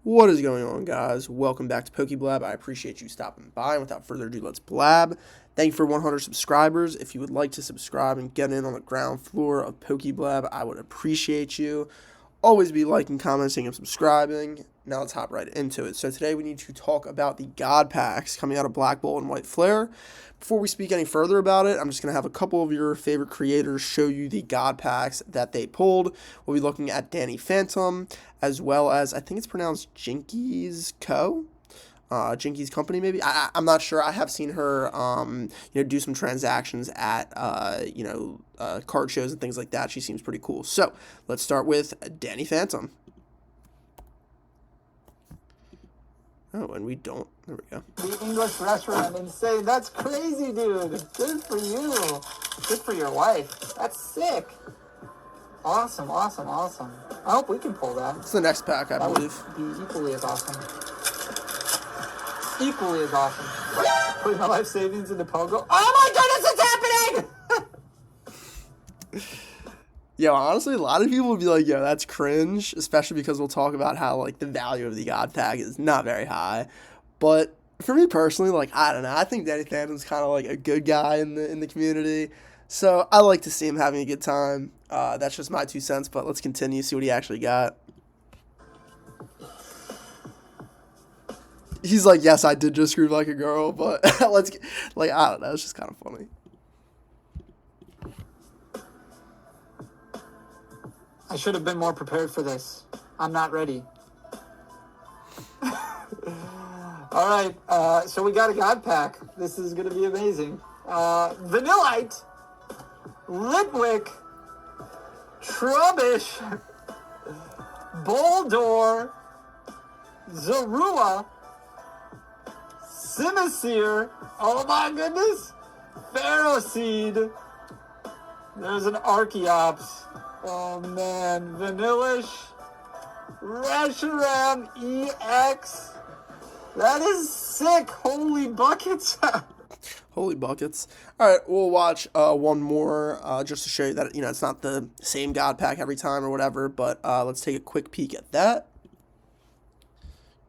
What is going on, guys? Welcome back to Blab. I appreciate you stopping by. And without further ado, let's blab. Thank you for 100 subscribers. If you would like to subscribe and get in on the ground floor of Blab, I would appreciate you. Always be liking, commenting, and subscribing. Now let's hop right into it. So today we need to talk about the God Packs coming out of Black Bolt and White Flare. Before we speak any further about it, I'm just going to have a couple of your favorite creators show you the God Packs that they pulled. We'll be looking at Danny Phantom, as well as, I think it's pronounced Jinkies Co., Jinkies Company, maybe. I'm not sure. I have seen her, do some transactions at, card shows and things like that. She seems pretty cool. So let's start with Danny Phantom. Oh, and we don't. There we go. The English restaurant, insane. That's crazy, dude. Good for you. Good for your wife. That's sick. Awesome, awesome, awesome. I hope we can pull that. It's the next pack, I believe. Would be equally as awesome. Equally as awesome. Putting my life savings into Pogo. Oh my goodness, it's happening! Yo, honestly, a lot of people would be like, yo, that's cringe, especially because we'll talk about how, the value of the God Pack is not very high. But for me personally, I don't know. I think Danny Phantom's kind of, a good guy in the community. So I like to see him having a good time. That's just my 2 cents, but let's continue, see what he actually got. He's like, yes, I did just scream like a girl, but I don't know. It's just kind of funny. I should have been more prepared for this. I'm not ready. All right, so we got a God Pack. This is going to be amazing. Vanillite, Litwick, Trubbish, Boldor, Zorua, Simisear, oh my goodness, Ferroseed, there's an Archeops, oh man, Vanillish, Reshiram EX, that is sick, holy buckets. Holy buckets. All right, we'll watch one more just to show you that, it's not the same God Pack every time or whatever, but let's take a quick peek at that.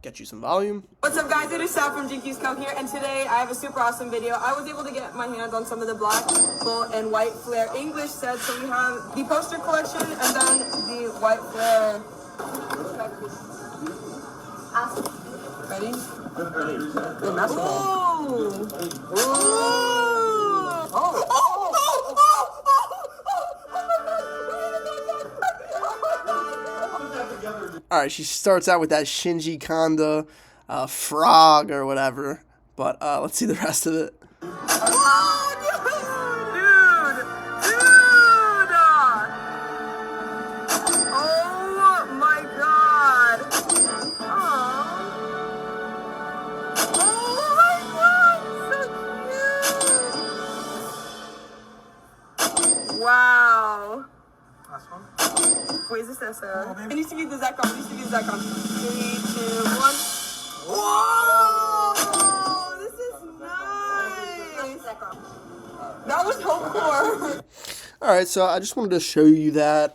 Get you some volume. What's up, guys? It is Sal from Jinkies Co. here, and today I have a super awesome video. I was able to get my hands on some of the Black Bolt and White Flare English sets, so we have the poster collection and then the White Flare. Ready? Oh, that's Ooh! Oh! All right, she starts out with that Shinji Kanda frog or whatever, but let's see the rest of it. Oh, dude! Oh my god! Oh my god, so cute! Wow. Last one? Wait, is this SR? It needs to be the Zekrom. It needs to be the Zekrom. 3, 2, 1. Whoa! This is nice. That was hardcore. All right, so I just wanted to show you that,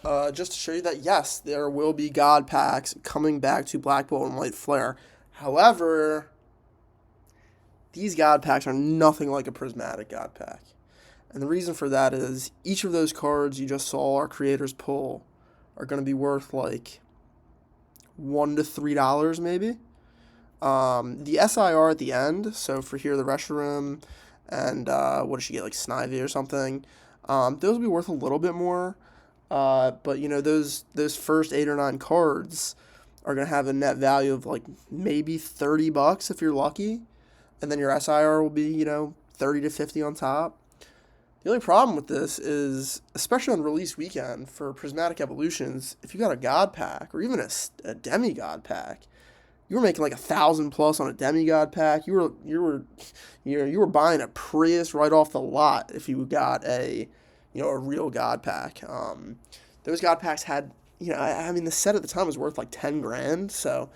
yes, there will be God Packs coming back to Black Bolt and White Flare. However, these God Packs are nothing like a prismatic God Pack. And the reason for that is each of those cards you just saw our creators pull are going to be worth $1 to $3 maybe. The SIR at the end, so for here the Reshiram and what did she get, Snivy or something, those will be worth a little bit more. But those first 8 or 9 cards are going to have a net value of maybe $30 if you're lucky, and then your SIR will be 30 to 50 on top. The only problem with this is, especially on release weekend for Prismatic Evolutions, if you got a God Pack or even a Demigod Pack, you were making 1,000 plus on a Demigod Pack. You were buying a Prius right off the lot if you got a real God Pack. Those God Packs had the set at the time was worth 10 grand, so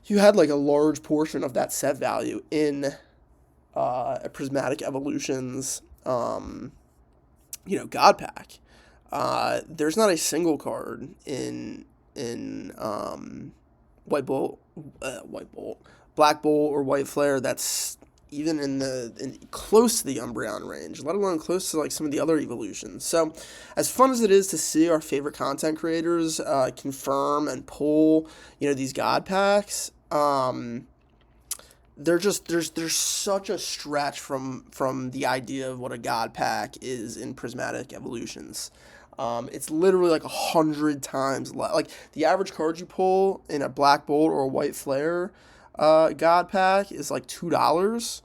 you had a large portion of that set value in a Prismatic Evolutions God Pack. There's not a single card in black bolt or white flare that's even in close to the Umbreon range, let alone close to like some of the other evolutions. So, as fun as it is to see our favorite content creators confirm and pull, these God packs, there's such a stretch from the idea of what a God pack is in prismatic evolutions. It's literally like 100 times less. Like the average card you pull in a black bolt or a white flare God pack is like $2.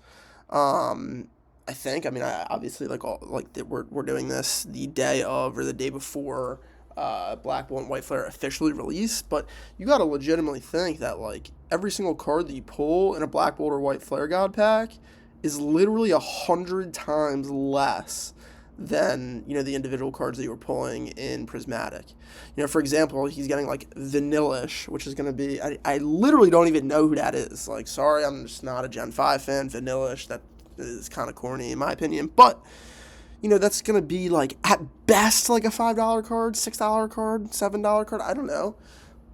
I think. I mean, obviously we're doing this the day of or the day before Black Bolt and White Flare officially release, but you gotta legitimately think that like every single card that you pull in a Black Bolt or White Flare God pack is literally 100 times less than the individual cards that you were pulling in Prismatic. For example, he's getting like Vanillish, which is gonna be I literally don't even know who that is. Like, sorry, I'm just not a Gen 5 fan. Vanillish, that is kind of corny in my opinion, but that's going to be, like, at best, like a $5 card, $6 card, $7 card. I don't know.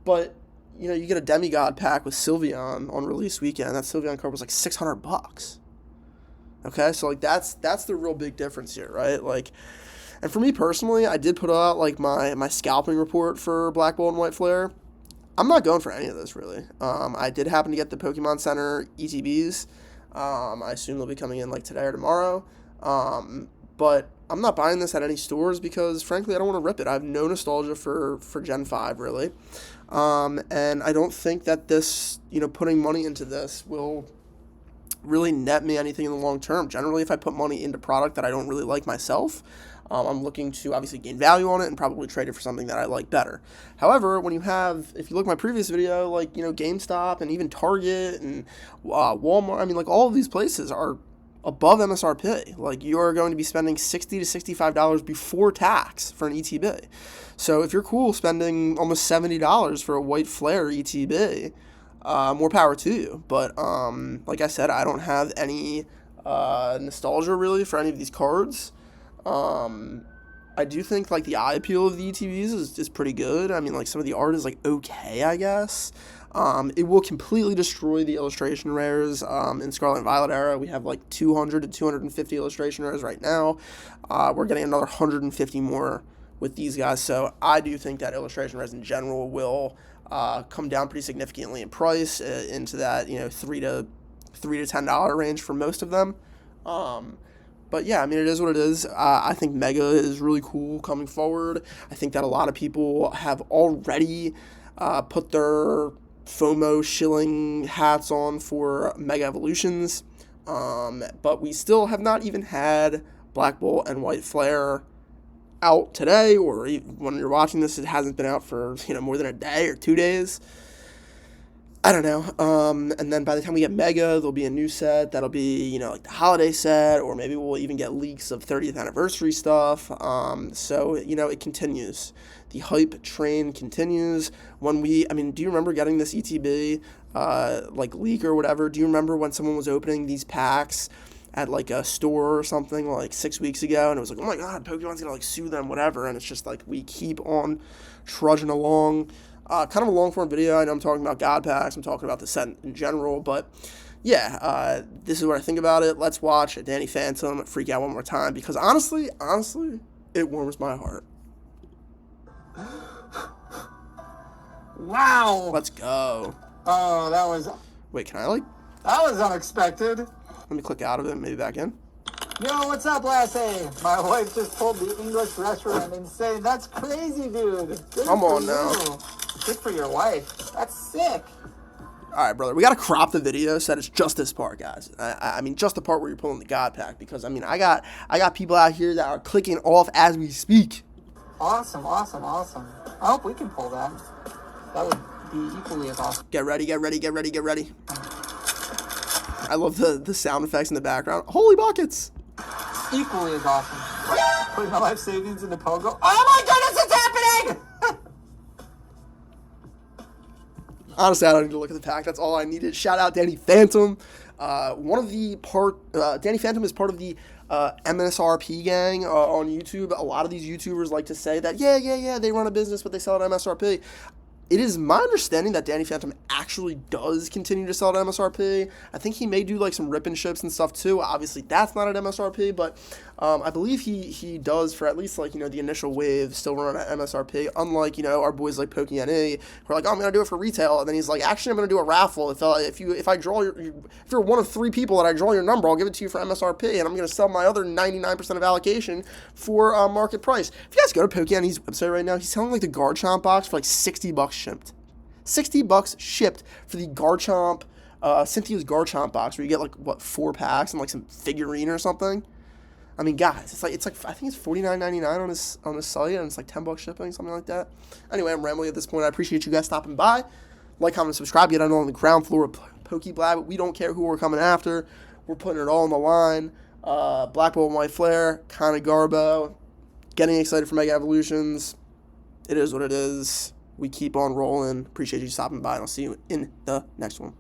But, you get a Demigod pack with Sylveon on release weekend. That Sylveon card was, like, $600. Okay? So, like, that's the real big difference here, right? Like, and for me personally, I did put out, like, my scalping report for Black Bolt and White Flare. I'm not going for any of this, really. I did happen to get the Pokemon Center ETBs. I assume they'll be coming in, like, today or tomorrow. But I'm not buying this at any stores because, frankly, I don't want to rip it. I have no nostalgia for Gen 5, really. And I don't think that this, putting money into this will really net me anything in the long term. Generally, if I put money into product that I don't really like myself, I'm looking to obviously gain value on it and probably trade it for something that I like better. However, if you look at my previous video, like, GameStop and even Target and Walmart, I mean, like, all of these places are above MSRP. Like, you are going to be spending $60 to $65 before tax for an ETB. So if you're cool spending almost $70 for a White Flare ETB, more power to you. But like I said, I don't have any nostalgia really for any of these cards. I do think like the eye appeal of the ETBs is pretty good. I mean, like, some of the art is like okay, I guess. It will completely destroy the illustration rares in Scarlet and Violet era. We have like 200 to 250 illustration rares right now. We're getting another 150 more with these guys. So I do think that illustration rares in general will come down pretty significantly in price into that $3 to $10 range for most of them. But yeah, I mean, it is what it is. I think Mega is really cool coming forward. I think that a lot of people have already put their FOMO shilling hats on for Mega Evolutions. But we still have not even had Black Bolt and White Flare out today, or even when you're watching this, it hasn't been out for more than a day or 2 days. I don't know. And then by the time we get Mega, there'll be a new set that'll be, like the holiday set, or maybe we'll even get leaks of 30th anniversary stuff. So, it continues. The hype train continues. Do you remember getting this ETB, like leak or whatever? Do you remember when someone was opening these packs at like a store or something like 6 weeks ago, and it was like, oh my god, Pokemon's gonna like sue them, whatever, and it's just like we keep on trudging along. Kind of a long form video. I know I'm talking about God packs, I'm talking about the set in general, but yeah, this is what I think about it. Let's watch Danny Phantom freak out one more time, because honestly, it warms my heart. Wow. Let's go. Oh, that was unexpected. Let me click out of it and maybe back in. Yo, what's up, Lassie? My wife just pulled the English restaurant insane. That's crazy, dude. Come on now. Good for your wife. That's sick. All right, brother. We got to crop the video so that it's just this part, guys. I mean, just the part where you're pulling the God pack, because, I mean, I got people out here that are clicking off as we speak. Awesome. I hope we can pull that. That would be equally as awesome. Get ready. I love the sound effects in the background. Holy buckets! Equally as awesome. Putting my life savings into Pogo. Oh my goodness, it's happening! Honestly, I don't need to look at the pack. That's all I needed. Shout out Danny Phantom. Danny Phantom is part of the MSRP gang on YouTube. A lot of these YouTubers like to say that, yeah, they run a business, but they sell at MSRP. It is my understanding that Danny Phantom actually does continue to sell at MSRP. I think he may do like some rip and ships and stuff too. Obviously, that's not at MSRP, but I believe he does for at least like, the initial wave still run at MSRP. Unlike, our boys like PokeNE who are like, oh, I'm gonna do it for retail, and then he's like, actually, I'm gonna do a raffle. If I draw if you're one of 3 people that I draw your number, I'll give it to you for MSRP, and I'm gonna sell my other 99% of allocation for market price. If you guys go to PokeNE's website right now, he's selling like the Garchomp box for like $60 shipped. $60 shipped for the Garchomp, Cynthia's Garchomp box, where you get like 4 packs and like some figurine or something. I mean, guys, it's like I think it's $49.99 on this site, and it's like $10 shipping, something like that. Anyway, I'm rambling at this point. I appreciate you guys stopping by. Like, comment, subscribe. Get on the ground floor of Pokeblab. We don't care who we're coming after. We're putting it all on the line. Black Bolt and White Flare, kind of Garbo. Getting excited for Mega Evolutions. It is what it is. We keep on rolling. Appreciate you stopping by, and I'll see you in the next one.